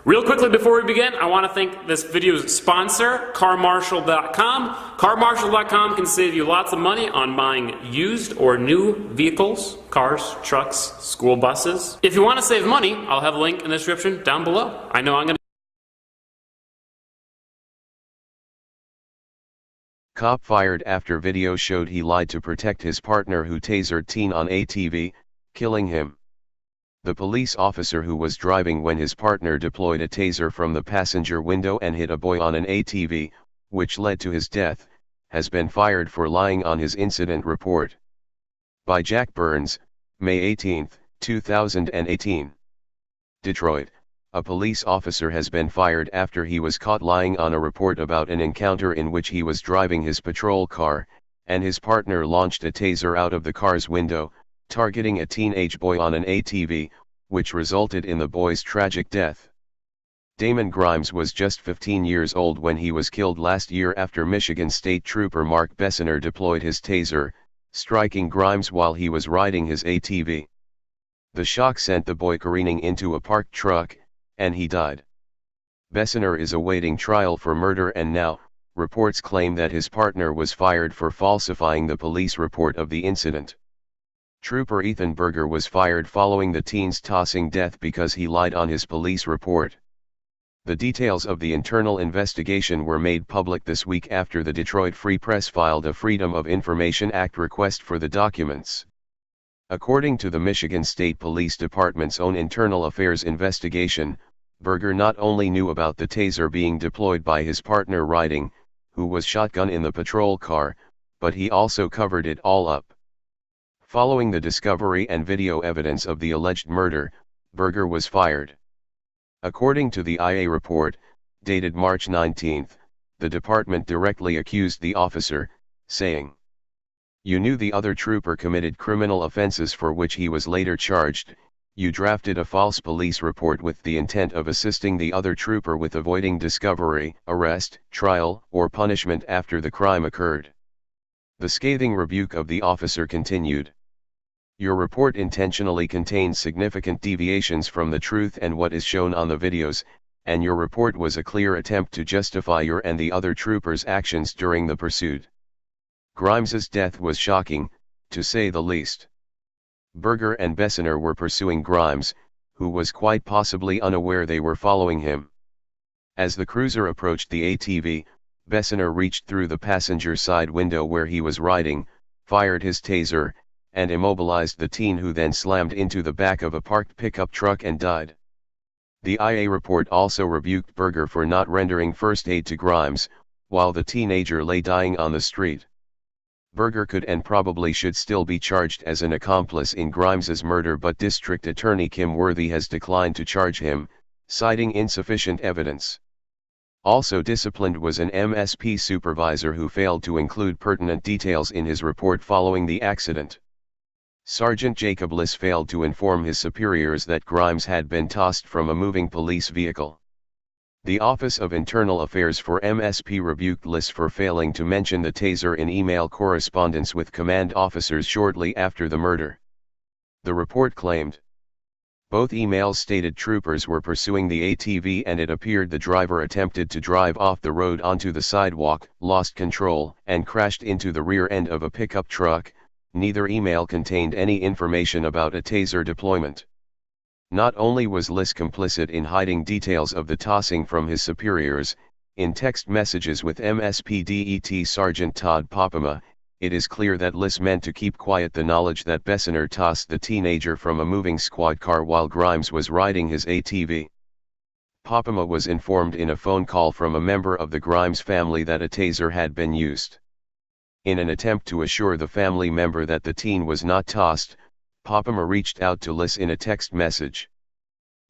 Real quickly before we begin, I want to thank this video's sponsor, carmarshal.com. Carmarshal.com can save you lots of money on buying used or new vehicles, cars, trucks, school buses. If you want to save money, I'll have a link in the description down below. I know I'm going to... Cop fired after video showed he lied to protect his partner who tasered teen on ATV, killing him. The police officer who was driving when his partner deployed a taser from the passenger window and hit a boy on an ATV, which led to his death, has been fired for lying on his incident report. By Jack Burns, May 18, 2018. Detroit, a police officer has been fired after he was caught lying on a report about an encounter in which he was driving his patrol car, and his partner launched a taser out of the car's window, targeting a teenage boy on an ATV, which resulted in the boy's tragic death. Damon Grimes was just 15 years old when he was killed last year after Michigan State Trooper Mark Bessiner deployed his taser, striking Grimes while he was riding his ATV. The shock sent the boy careening into a parked truck, and he died. Bessiner is awaiting trial for murder, and now, reports claim that his partner was fired for falsifying the police report of the incident. Trooper Ethan Berger was fired following the teen's tossing death because he lied on his police report. The details of the internal investigation were made public this week after the Detroit Free Press filed a Freedom of Information Act request for the documents. According to the Michigan State Police Department's own internal affairs investigation, Berger not only knew about the taser being deployed by his partner riding, who was shotgun in the patrol car, but he also covered it all up. Following the discovery and video evidence of the alleged murder, Berger was fired. According to the IA report, dated March 19, the department directly accused the officer, saying, "You knew the other trooper committed criminal offenses for which he was later charged. You drafted a false police report with the intent of assisting the other trooper with avoiding discovery, arrest, trial, or punishment after the crime occurred." The scathing rebuke of the officer continued. "Your report intentionally contains significant deviations from the truth and what is shown on the videos, and your report was a clear attempt to justify your and the other troopers' actions during the pursuit." Grimes's death was shocking, to say the least. Berger and Bessiner were pursuing Grimes, who was quite possibly unaware they were following him. As the cruiser approached the ATV, Bessiner reached through the passenger side window where he was riding, fired his taser, and immobilized the teen, who then slammed into the back of a parked pickup truck and died. The IA report also rebuked Berger for not rendering first aid to Grimes, while the teenager lay dying on the street. Berger could and probably should still be charged as an accomplice in Grimes's murder, but District Attorney Kim Worthy has declined to charge him, citing insufficient evidence. Also disciplined was an MSP supervisor who failed to include pertinent details in his report following the accident. Sergeant Jacob Liss failed to inform his superiors that Grimes had been tossed from a moving police vehicle. The Office of Internal Affairs for MSP rebuked Liss for failing to mention the taser in email correspondence with command officers shortly after the murder. The report claimed, "Both emails stated troopers were pursuing the ATV and it appeared the driver attempted to drive off the road onto the sidewalk, lost control, and crashed into the rear end of a pickup truck." Neither email contained any information about a taser deployment. Not only was Liss complicit in hiding details of the tossing from his superiors, in text messages with MSPDET Sergeant Todd Popema, it is clear that Liss meant to keep quiet the knowledge that Bessiner tossed the teenager from a moving squad car while Grimes was riding his ATV. Popema was informed in a phone call from a member of the Grimes family that a taser had been used. In an attempt to assure the family member that the teen was not tossed, Popema reached out to Liss in a text message.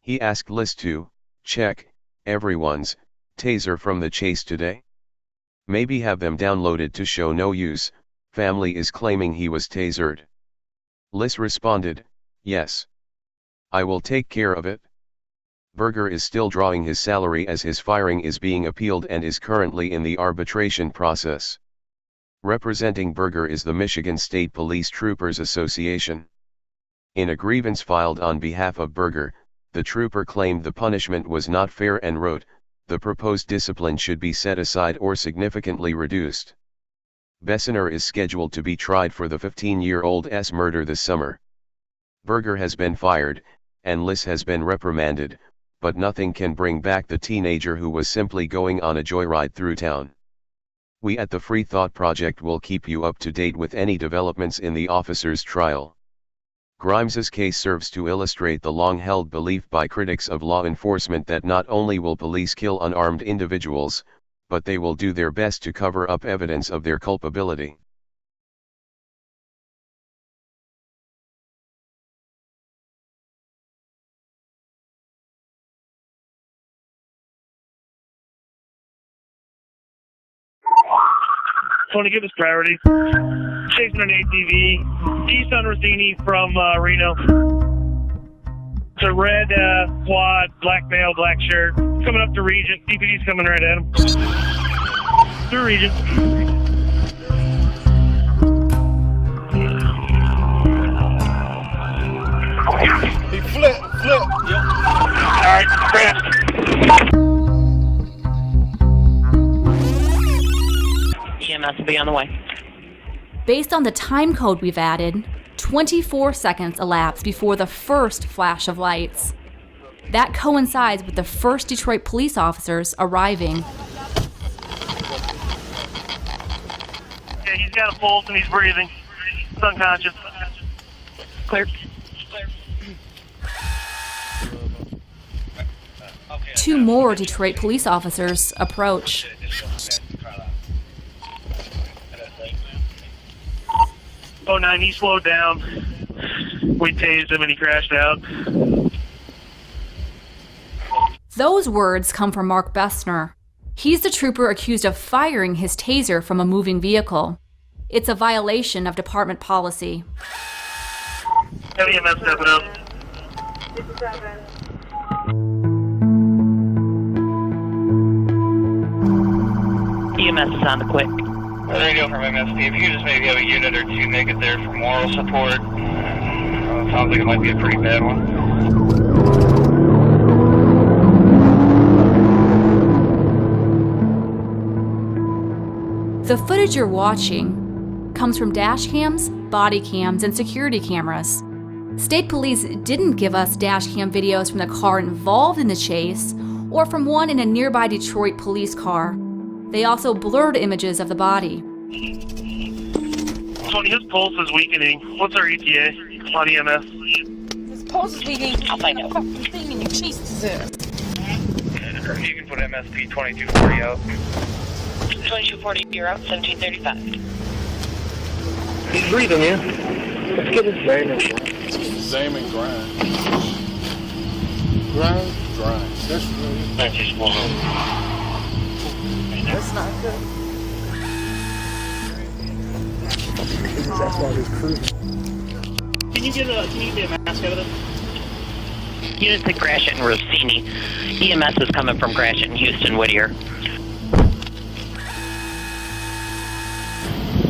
He asked Liss to check everyone's taser from the chase today. Maybe have them downloaded to show no use. Family is claiming he was tasered. Liss responded, "Yes. I will take care of it." Berger is still drawing his salary as his firing is being appealed and is currently in the arbitration process. Representing Berger is the Michigan State Police Troopers Association. In a grievance filed on behalf of Berger, The trooper claimed the punishment was not fair and wrote, "The proposed discipline should be set aside or significantly reduced." Bessener is scheduled to be tried for the 15-year-old's murder this summer. Berger has been fired, and Liss has been reprimanded, but nothing can bring back the teenager who was simply going on a joyride through town. We at the Free Thought Project will keep you up to date with any developments in the officer's trial. Grimes's case serves to illustrate the long-held belief by critics of law enforcement that not only will police kill unarmed individuals, but they will do their best to cover up evidence of their culpability. Want to give us priority. Chasing an ATV, east on Rossini from Reno. It's a red quad, black male, black shirt. Coming up to Regent. DPD's coming right at him. Through Regent. He flipped. Yep. All right, crash. EMS will be on the way. Based on the time code we've added, 24 seconds elapsed before the first flash of lights. That coincides with the first Detroit police officers arriving. Yeah, he's got a pulse and he's breathing. He's unconscious. Clear. Two more Detroit police officers approach. Oh, 09, he slowed down. We tased him and he crashed out. Those words come from Mark Bessner. He's the trooper accused of firing his taser from a moving vehicle. It's a violation of department policy. Have EMS stepping up. EMS is on the quick. Radio from MSP. If you just maybe have a unit or two, make it there for moral support. Sounds like it might be a pretty bad one. The footage you're watching comes from dash cams, body cams, and security cameras. State police didn't give us dash cam videos from the car involved in the chase or from one in a nearby Detroit police car. They also blurred images of the body. Tony, his pulse is weakening. What's our ETA on EMS? His pulse is weakening. I'll find out. Fucking thing in your chest is it? You can put MSP 2240 out. 2240, you're out, 1735. He's breathing, man. Let's get his brain. Zame and grind. Grind. That's really... That's not good. That's why he's cruising. Can you get a mask out of this? Units at Gratiot and Rossini. EMS is coming from Gratiot and Houston Whittier.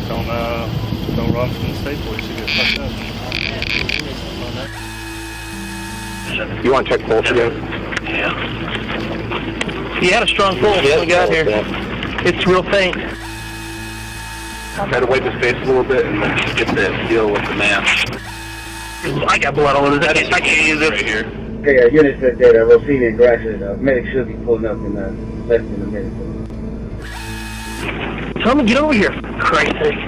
Don't run from the state police to get fucked up. You want to check pulse again? Yeah. He had a strong pulse when we got here. It's real faint. Try to wipe his face a little bit and then get that deal with the mask. I got blood all over his head. I can't use it. Right here. Okay, unit said that Rossini and Gratiot, medic should be pulling up in less than a minute. Tell him to get over here, for Christ's sake.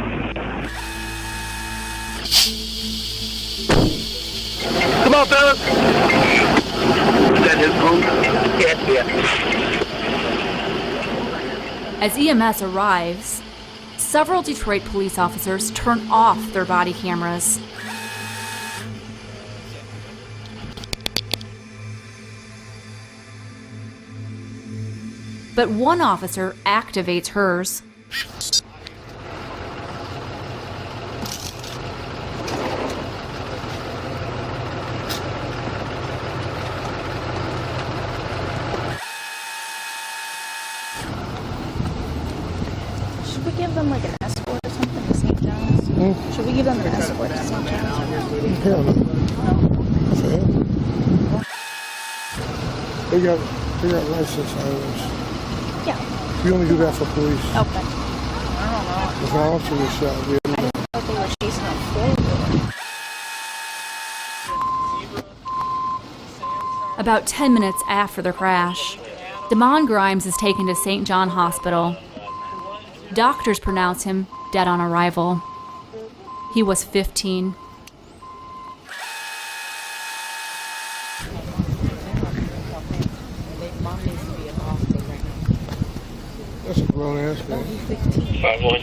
Come on, fellas. Is that his phone? Yeah. As EMS arrives, several Detroit police officers turn off their body cameras. But one officer activates hers. Should we give them like an escort or something to St. John's? Should we give them an escort to St. John's? They got license items. Yeah. We only do that for police. Okay. I If an officer was shot, we don't know. I didn't know they were chasing a four-wheeler. About 10 minutes after the crash, Damon Grimes is taken to St. John Hospital. Doctors pronounce him dead on arrival. He was 15. That's a grown ass man. 5-1,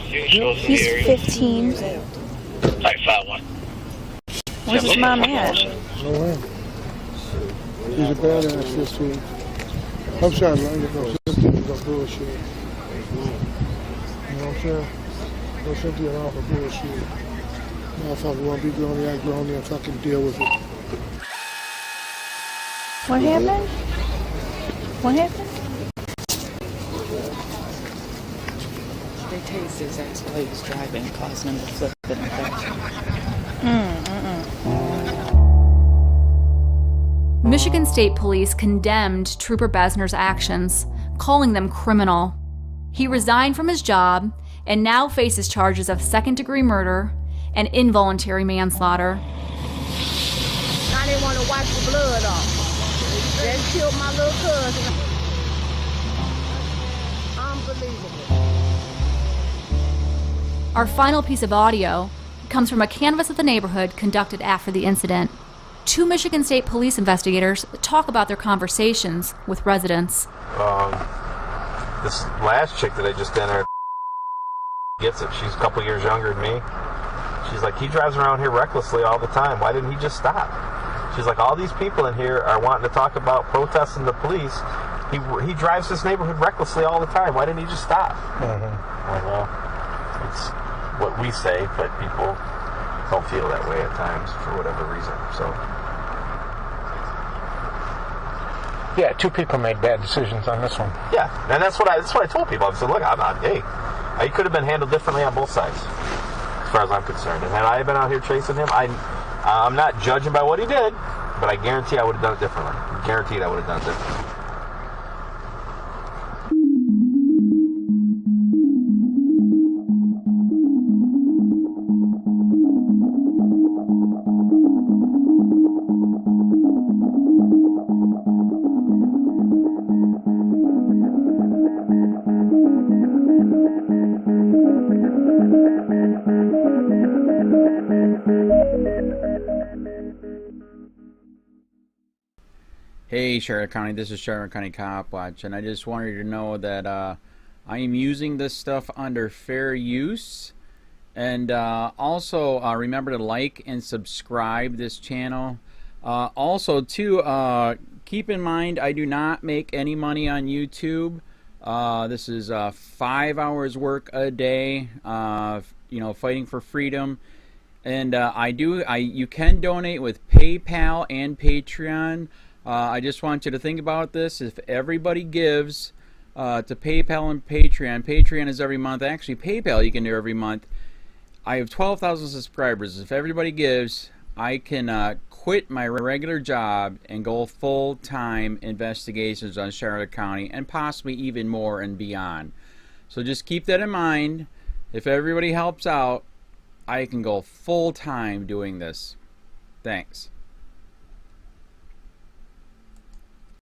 He's 15. Alright, 5-1. Where's his mom at? No way. He's a badass 15. I'm sorry, man. No 15 is no bullshit. You know what I'm saying? No 15 at all for bullshit. Motherfucker want to be grown, act grown, and fucking deal with it. What happened? What happened? They tased his ex while he was driving, causing him to flip an infection. Michigan State Police condemned Trooper Besner's actions, calling them criminal. He resigned from his job and now faces charges of second-degree murder and involuntary manslaughter. I didn't want to wipe the blood off. Just killed my little cousin. Unbelievable. Our final piece of audio comes from a canvass of the neighborhood conducted after the incident. Two Michigan State Police investigators talk about their conversations with residents. This last chick that I just entered gets it. She's a couple years younger than me. She's like, he drives around here recklessly all the time. Why didn't he just stop? She's like, all these people in here are wanting to talk about protesting the police. He drives this neighborhood recklessly all the time. Why didn't he just stop? Well, it's what we say, but people don't feel that way at times for whatever reason. So. Yeah, two people made bad decisions on this one. Yeah, and that's what I told people. I said, look, hey, it could have been handled differently on both sides, as far as I'm concerned. And had I been out here chasing him, I'm not judging by what he did, but I guarantee I would have done it differently. Guaranteed I would have done it differently. Hey Charlotte County, this is Charlotte County COPWATCH, and I just wanted you to know that I am using this stuff under fair use, and also remember to like and subscribe this channel. Also too, keep in mind I do not make any money on YouTube. This is 5 hours work a day, you know, fighting for freedom. And you can donate with PayPal and Patreon. I just want you to think about this. If everybody gives to PayPal and Patreon, Patreon is every month. Actually, PayPal you can do every month. I have 12,000 subscribers. If everybody gives, I can quit my regular job and go full-time investigations on Charlotte County and possibly even more and beyond. So just keep that in mind. If everybody helps out, I can go full-time doing this. Thanks.